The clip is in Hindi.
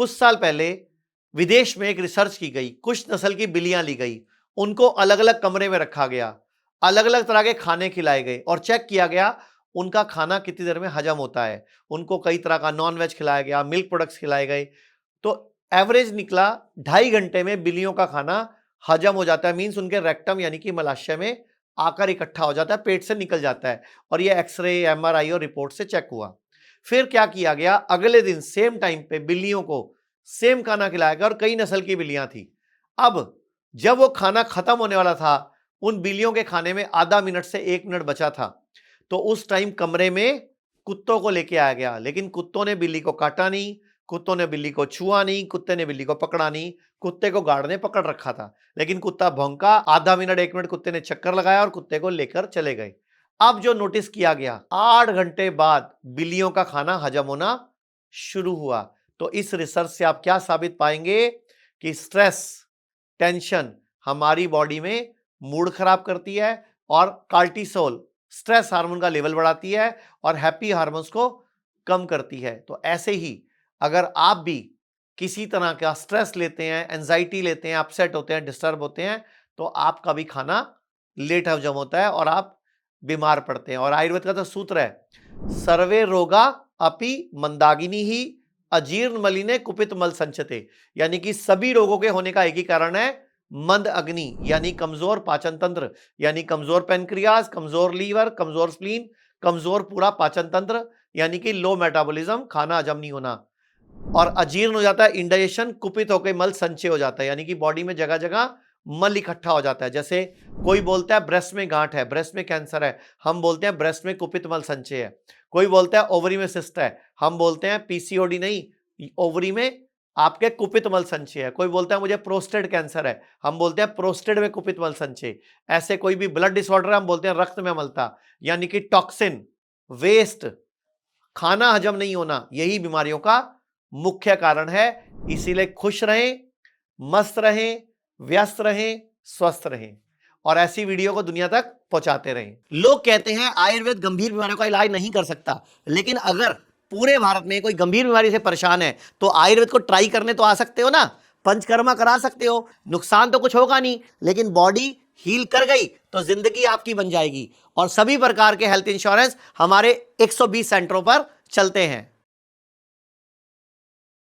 कुछ साल पहले विदेश में एक रिसर्च की गई, कुछ नस्ल की बिल्लियां ली गई, उनको अलग अलग कमरे में रखा गया, अलग अलग तरह के खाने खिलाए गए और चेक किया गया उनका खाना कितनी देर में हजम होता है। उनको कई तरह का नॉन वेज खिलाया गया, मिल्क प्रोडक्ट्स खिलाए गए, तो एवरेज निकला 2.5 घंटे में बिल्लियों का खाना हजम हो जाता है। मींस उनके रेक्टम यानी कि मलाशय में आकर इकट्ठा हो जाता है, पेट से निकल जाता है। और ये एक्सरे, एमआरआई और रिपोर्ट से चेक हुआ। फिर क्या किया गया, अगले दिन सेम टाइम पे बिल्लियों को सेम खाना खिलाया गया और कई नस्ल की बिल्लियां थी। अब जब वो खाना खत्म होने वाला था, उन बिल्लियों के खाने में आधा मिनट से 1 मिनट बचा था, तो उस टाइम कमरे में कुत्तों को लेके आया गया, लेकिन कुत्तों ने बिल्ली को काटा नहीं, कुत्तों ने बिल्ली को छुआ नहीं, कुत्ते ने बिल्ली को पकड़ा नहीं। कुत्ते को गार्ड ने पकड़ रखा था, लेकिन कुत्ता भौंका, आधा मिनट 1 मिनट कुत्ते ने चक्कर लगाया और कुत्ते को लेकर चले गए। अब जो नोटिस किया गया, 8 घंटे बाद बिल्लियों का खाना हजम होना शुरू हुआ। तो इस रिसर्च से आप क्या साबित पाएंगे कि स्ट्रेस, टेंशन हमारी बॉडी में मूड खराब करती है और कार्टिसोल, स्ट्रेस हार्मोन का लेवल बढ़ाती है और हैप्पी हार्मोन्स को कम करती है। तो ऐसे ही अगर आप भी किसी तरह का स्ट्रेस लेते हैं, एंजाइटी लेते हैं, अपसेट होते हैं, डिस्टर्ब होते हैं, तो आपका भी खाना लेट हजम होता है और आप बीमार पड़ते हैं। और आयुर्वेद का तो सूत्र है, सर्वे रोगा अपि मंदागिनी ही अजीर्ण मलिने कुपित मल संचते, यानी कि सभी रोगों के होने का एक ही कारण है, मंद अग्नि, यानी कमजोर पाचन तंत्र, यानी कमजोर पेनक्रियाज, कमजोर लीवर, कमजोर स्प्लीन, कमजोर पूरा पाचन तंत्र, यानी कि लो मेटाबॉलिज्म, खाना हजम नहीं होना। और अजीर्ण हो जाता है, इंडाइजेशन, कुपित होकर मल संचय हो जाता है, यानी कि बॉडी में जगह जगह मल इकट्ठा हो जाता है। जैसे कोई बोलता है ब्रेस्ट में गांठ है, ब्रेस्ट में कैंसर है, हम बोलते हैं ब्रेस्ट में कुपित मल संचय है। कोई बोलता है ओवरी में सिस्ट है, हम बोलते हैं पीसीओडी नहीं, ओवरी में आपके कुपित मल संचय है। कोई बोलता है मुझे प्रोस्टेट कैंसर है, हम बोलते हैं प्रोस्टेट में कुपित मल संचय। ऐसे कोई भी ब्लड डिसऑर्डर है, हम बोलते हैं रक्त में अम्लता, यानी कि टॉक्सिन, वेस्ट, खाना हजम नहीं होना, यही बीमारियों का मुख्य कारण है। इसीलिए खुश रहें, मस्त रहें, व्यस्त रहें, स्वस्थ रहें और ऐसी वीडियो को दुनिया तक पहुंचाते रहें। लोग कहते हैं आयुर्वेद गंभीर बीमारियों का इलाज नहीं कर सकता, लेकिन अगर पूरे भारत में कोई गंभीर बीमारी से परेशान है तो आयुर्वेद को ट्राई करने तो आ सकते हो ना, पंचकर्मा करा सकते हो, नुकसान तो कुछ होगा नहीं, लेकिन बॉडी हील कर गई तो जिंदगी आपकी बन जाएगी। और सभी प्रकार के हेल्थ इंश्योरेंस हमारे 120 सेंटरों पर चलते हैं।